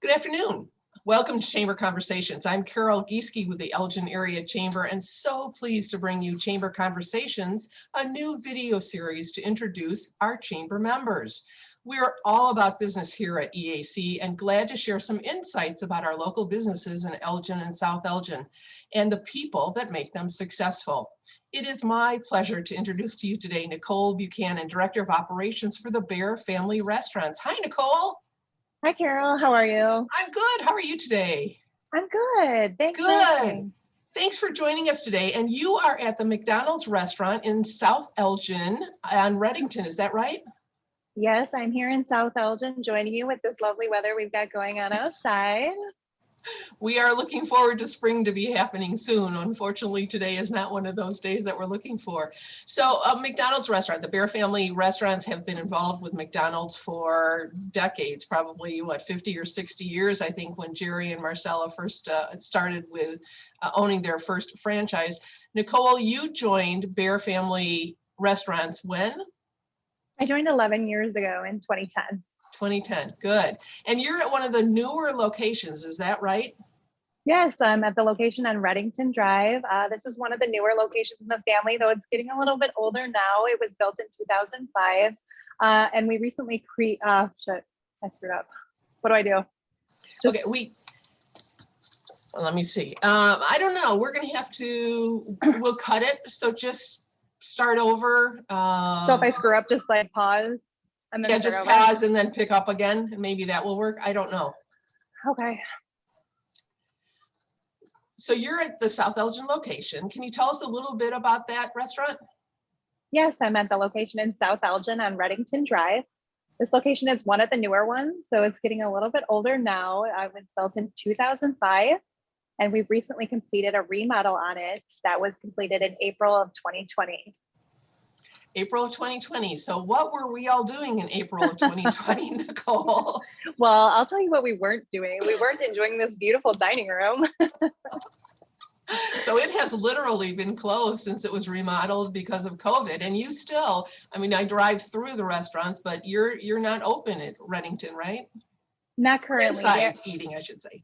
Good afternoon. Welcome to Chamber Conversations. I'm Carol Gieske with the Elgin Area Chamber and so pleased to bring you Chamber Conversations, a new video series to introduce our chamber members. We're all about business here at EAC and glad to share some insights about our local businesses in Elgin and South Elgin and the people that make them successful. It is my pleasure to introduce to you today Nicole Buchanan, Director of Operations for the Bear Family Restaurants. Hi, Nicole. Hi, Carol. How are you? I'm good. How are you today? I'm good. Thanks. Good. Thanks for joining us today. And you are at the McDonald's restaurant in South Elgin on Reddington. Is that right? Yes, I'm here in South Elgin joining you with this lovely weather we've got going on outside. We are looking forward to spring to be happening soon. Unfortunately, today is not one of those days that we're looking for. So McDonald's restaurant, the Bear Family Restaurants have been involved with McDonald's for decades, probably 50 or 60 years, I think, when Jerry and Marcella first started with owning their first franchise. Nicole, you joined Bear Family Restaurants when? I joined 11 years ago in 2010. 2010, good. And you're at one of the newer locations, is that right? Yes, I'm at the location on Reddington Drive. This is one of the newer locations in the family, though it's getting a little bit older now. It was built in 2005, and we recently I screwed up. What do I do? Okay, let me see. I don't know. We're going to have to, we'll cut it. So just start over. So if I screw up, just like pause. And then just pause and then pick up again, and maybe that will work. I don't know. Okay. So you're at the South Elgin location. Can you tell us a little bit about that restaurant? Yes, I'm at the location in South Elgin on Reddington Drive. This location is one of the newer ones, so it's getting a little bit older now. It was built in 2005, and we've recently completed a remodel on it that was completed in April of 2020. April of 2020. So what were we all doing in April of 2020, Nicole? Well, I'll tell you what we weren't doing. We weren't enjoying this beautiful dining room. So it has literally been closed since it was remodeled because of COVID. And you still, I mean, I drive through the restaurants, but you're not open at Reddington, right? Not currently. Inside eating, I should say.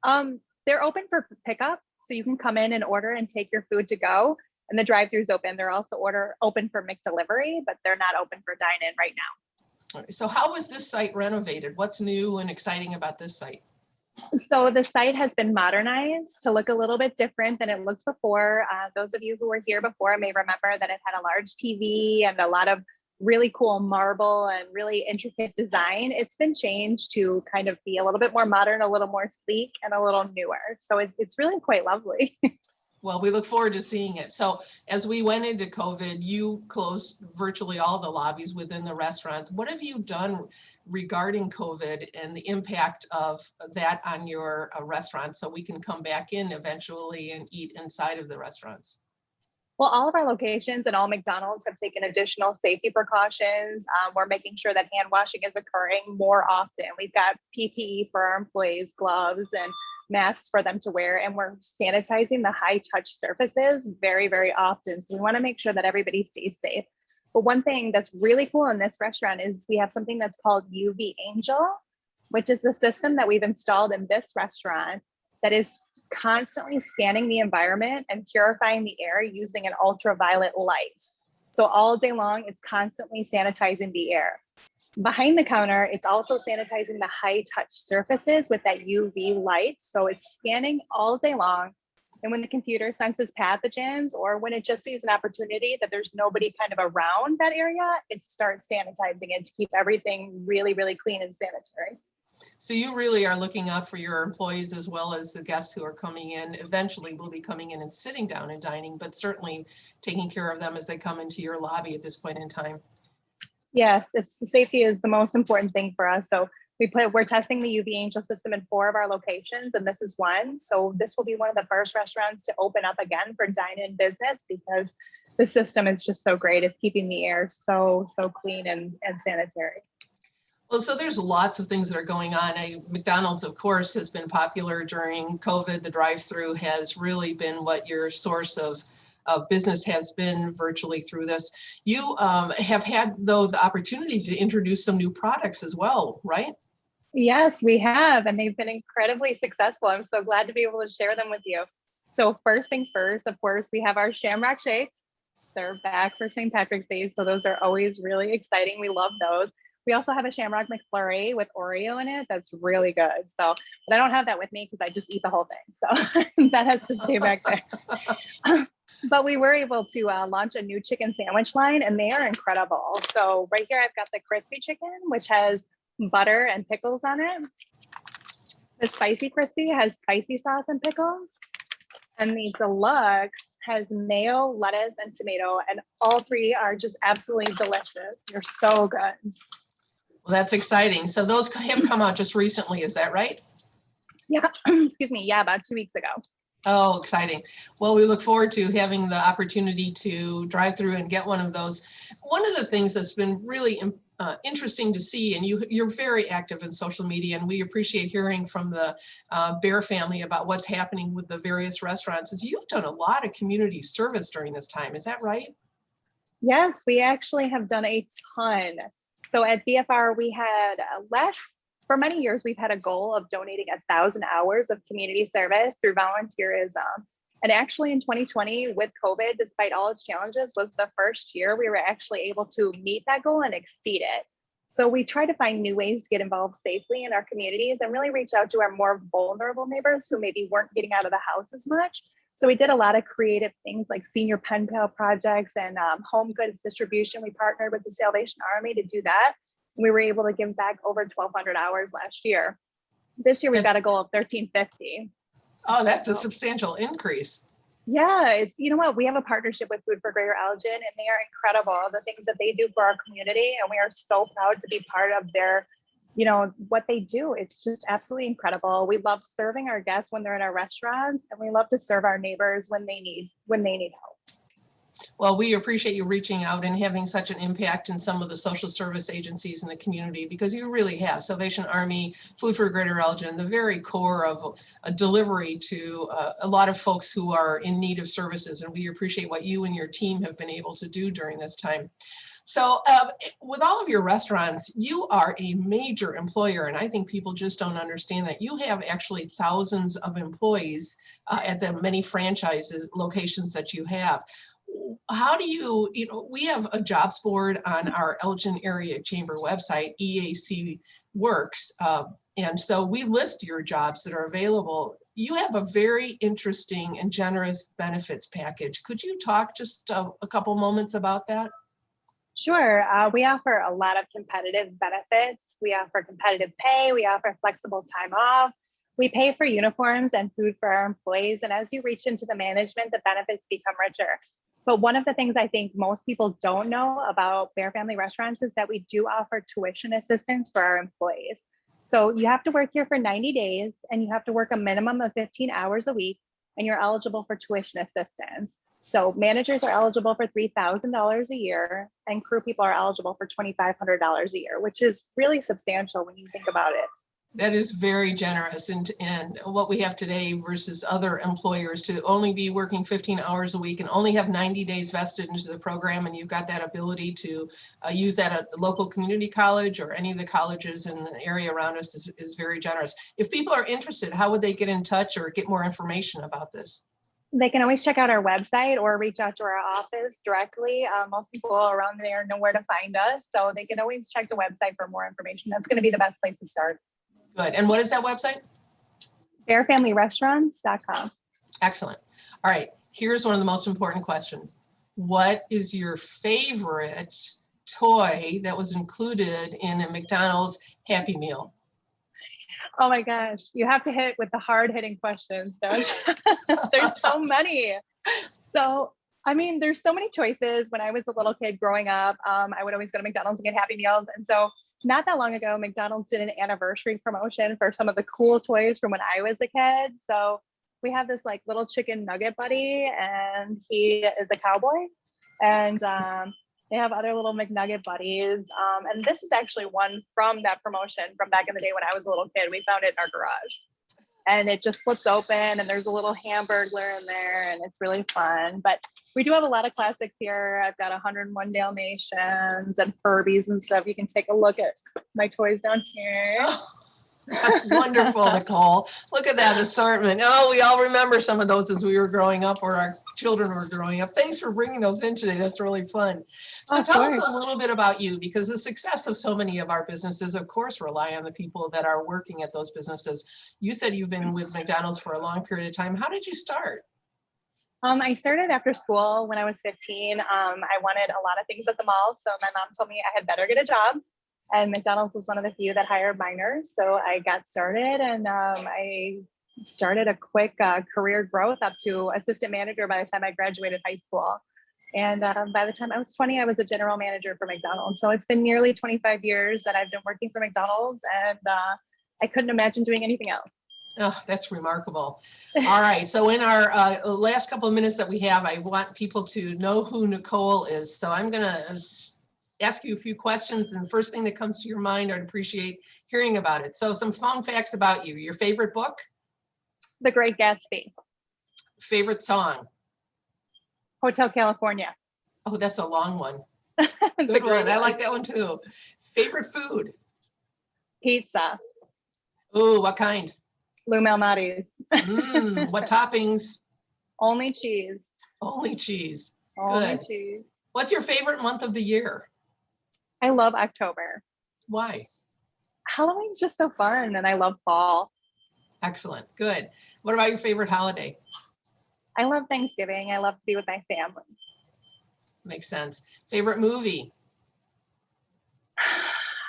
They're open for pickup, so you can come in and order and take your food to go. And the drive-thru's open. They're also open for McDelivery, but they're not open for dine-in right now. All right, so how was this site renovated? What's new and exciting about this site? So the site has been modernized to look a little bit different than it looked before. Those of you who were here before may remember that it had a large TV and a lot of really cool marble and really intricate design. It's been changed to kind of be a little bit more modern, a little more sleek, and a little newer. So it's really quite lovely. Well, we look forward to seeing it. So as we went into COVID, you closed virtually all the lobbies within the restaurants. What have you done regarding COVID and the impact of that on your restaurant so we can come back in eventually and eat inside of the restaurants? Well, all of our locations and all McDonald's have taken additional safety precautions. We're making sure that hand washing is occurring more often. We've got PPE for our employees, gloves and masks for them to wear, and we're sanitizing the high touch surfaces very, very often. So we want to make sure that everybody stays safe. But one thing that's really cool in this restaurant is we have something that's called UV Angel, which is the system that we've installed in this restaurant that is constantly scanning the environment and purifying the air using an ultraviolet light. So all day long, it's constantly sanitizing the air. Behind the counter, it's also sanitizing the high touch surfaces with that UV light. So it's scanning all day long. And when the computer senses pathogens or when it just sees an opportunity that there's nobody kind of around that area, it starts sanitizing it to keep everything really, really clean and sanitary. So you really are looking out for your employees as well as the guests who are coming in. Eventually will be coming in and sitting down and dining, but certainly taking care of them as they come into your lobby at this point in time. Yes, safety is the most important thing for us. So we're testing the UV Angel system in 4 of our locations, and this is one. So this will be one of the first restaurants to open up again for dine-in business because the system is just so great. It's keeping the air so clean and sanitary. Well, so there's lots of things that are going on. McDonald's, of course, has been popular during COVID. The drive-through has really been what your source of business has been virtually through this. You have had, though, the opportunity to introduce some new products as well, right? Yes, we have, and they've been incredibly successful. I'm so glad to be able to share them with you. So first things first, of course, we have our Shamrock Shades. They're back for St. Patrick's Day, so those are always really exciting. We love those. We also have a Shamrock McFlurry with Oreo in it. That's really good. So, but I don't have that with me because I just eat the whole thing. So that has to stay back there. But we were able to launch a new chicken sandwich line, and they are incredible. So right here, I've got the crispy chicken, which has butter and pickles on it. The spicy crispy has spicy sauce and pickles. And the deluxe has mayo, lettuce, and tomato. And all three are just absolutely delicious. They're so good. Well, that's exciting. So those have come out just recently, is that right? Yeah, excuse me. Yeah, about 2 weeks ago. Oh, exciting. Well, we look forward to having the opportunity to drive through and get one of those. One of the things that's been really interesting to see, and you're very active in social media, and we appreciate hearing from the Bear family about what's happening with the various restaurants, is you've done a lot of community service during this time. Is that right? Yes, we actually have done a ton. So at BFR, we had left for many years, we've had a goal of donating 1,000 hours of community service through volunteerism. And actually in 2020 with COVID, despite all its challenges, was the first year we were actually able to meet that goal and exceed it. So we try to find new ways to get involved safely in our communities and really reach out to our more vulnerable neighbors who maybe weren't getting out of the house as much. So we did a lot of creative things like senior pen pal projects and home goods distribution. We partnered with the Salvation Army to do that. We were able to give back over 1,200 hours last year. This year we've got a goal of 1,350. Oh, that's a substantial increase. Yeah, it's, you know what, we have a partnership with Food for Greater Elgin, and they are incredible, the things that they do for our community. And we are so proud to be part of their, you know, what they do. It's just absolutely incredible. We love serving our guests when they're in our restaurants, and we love to serve our neighbors when they need help. Well, we appreciate you reaching out and having such an impact in some of the social service agencies in the community, because you really have. Salvation Army, Food for Greater Elgin, the very core of a delivery to a lot of folks who are in need of services. And we appreciate what you and your team have been able to do during this time. So with all of your restaurants, you are a major employer, and I think people just don't understand that. You have actually thousands of employees at the many franchises locations that you have. How do you know, we have a jobs board on our Elgin Area Chamber website, EAC Works, and so we list your jobs that are available. You have a very interesting and generous benefits package. Could you talk just a couple moments about that? Sure. We offer a lot of competitive benefits. We offer competitive pay. We offer flexible time off. We pay for uniforms and food for our employees. And as you reach into the management, the benefits become richer. But one of the things I think most people don't know about Bear Family Restaurants is that we do offer tuition assistance for our employees. So you have to work here for 90 days and you have to work a minimum of 15 hours a week, and you're eligible for tuition assistance. So managers are eligible for $3,000 a year, and crew people are eligible for $2,500 a year, which is really substantial when you think about it. That is very generous, and what we have today versus other employers to only be working 15 hours a week and only have 90 days vested into the program, and you've got that ability to use that at the local community college or any of the colleges in the area around us is very generous. If people are interested, how would they get in touch or get more information about this? They can always check out our website or reach out to our office directly. Most people around there know where to find us, so they can always check the website for more information. That's going to be the best place to start. Good. And what is that website? BearFamilyRestaurants.com. Excellent. All right. Here's one of the most important questions. What is your favorite toy that was included in a McDonald's Happy Meal? Oh my gosh, you have to hit with the hard hitting questions, don't you? There's so many. So, I mean, there's so many choices. When I was a little kid growing up, I would always go to McDonald's and get Happy Meals. And so not that long ago, McDonald's did an anniversary promotion for some of the cool toys from when I was a kid. So we have this like little chicken nugget buddy, and he is a cowboy. And they have other little McNugget buddies. And this is actually one from that promotion from back in the day when I was a little kid. We found it in our garage. And it just flips open, and there's a little Hamburglar in there, and it's really fun. But we do have a lot of classics here. I've got 101 Dalmatians and Furbies and stuff. You can take a look at my toys down here. That's wonderful, Nicole. Look at that assortment. Oh, we all remember some of those as we were growing up or our children were growing up. Thanks for bringing those in today. That's really fun. So Of tell us course. a little bit about you, because the success of so many of our businesses, of course, rely on the people that are working at those businesses. You said you've been with McDonald's for a long period of time. How did you start? I started after school when I was 15. I wanted a lot of things at the mall. So my mom told me I had better get a job. And McDonald's was one of the few that hired minors. So I got started and I started a quick career growth up to assistant manager by the time I graduated high school. And by the time I was 20, I was a general manager for McDonald's. So it's been nearly 25 years that I've been working for McDonald's, and I couldn't imagine doing anything else. Oh, that's remarkable. All right. So in our last couple of minutes that we have, I want people to know who Nicole is. So I'm going to ask you a few questions. And the first thing that comes to your mind, I'd appreciate hearing about it. So some fun facts about you. Your favorite book? The Great Gatsby. Favorite song? Hotel California. Oh, that's a long one. It's a Good great one. I like that one too. Favorite food? Pizza. Oh, what kind? Lou Malnati's. What toppings? Only cheese. Only cheese. Only Good. cheese. What's your favorite month of the year? I love October. Why? Halloween's just so fun, and I love fall. Excellent. Good. What about your favorite holiday? I love Thanksgiving. I love to be with my family. Makes sense. Favorite movie?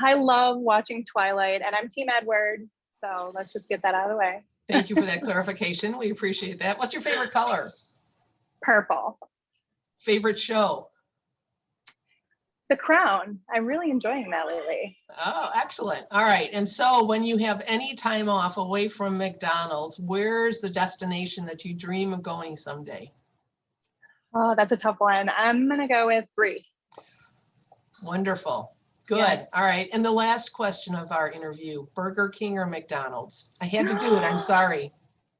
I love watching Twilight, and I'm Team Edward. So let's just get that out of the way. Thank you for that clarification. We appreciate that. What's your favorite color? Purple. Favorite show? The Crown. I'm really enjoying that lately. Oh, excellent. All right. And so when you have any time off away from McDonald's, where's the destination that you dream of going someday? Oh, that's a tough one. I'm going to go with Greece. Wonderful. Good. Yes. All right. And the last question of our interview, Burger King or McDonald's? I had to do it. I'm sorry.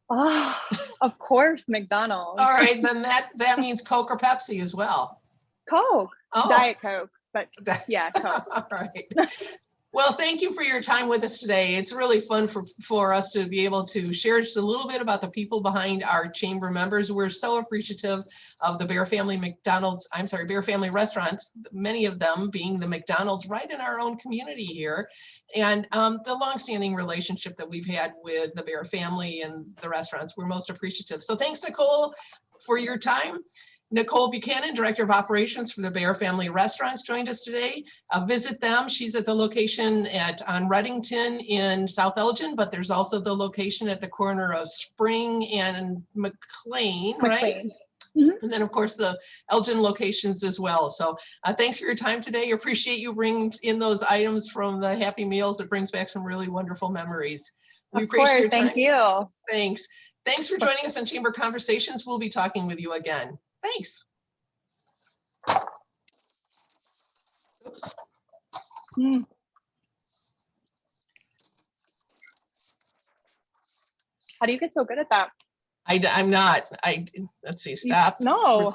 Oh, of course, McDonald's. All right. Then that means Coke or Pepsi as well. Coke. Oh. Diet Coke. But yeah, Coke. All right. Well, thank you for your time with us today. It's really fun for us to be able to share just a little bit about the people behind our chamber members. We're so appreciative of the Bear Family Bear Family restaurants, many of them being the McDonald's right in our own community here, and the longstanding relationship that we've had with the Bear family and the restaurants. We're most appreciative. So thanks, Nicole, for your time. Nicole Buchanan, Director of Operations for the Bear Family Restaurants, joined us today. Visit them. She's at the location on Reddington in South Elgin, but there's also the location at the corner of Spring and McLean, right? Mm-hmm. And then, of course, the Elgin locations as well. So thanks for your time today. I appreciate you bringing in those items from the Happy Meals. It brings back some really wonderful memories. We appreciate your time. Thank you. Thanks. Thanks for joining us on Chamber Conversations. We'll be talking with you again. Thanks. Oops. How do you get so good at that? I'm not. Let's see. Stop recording.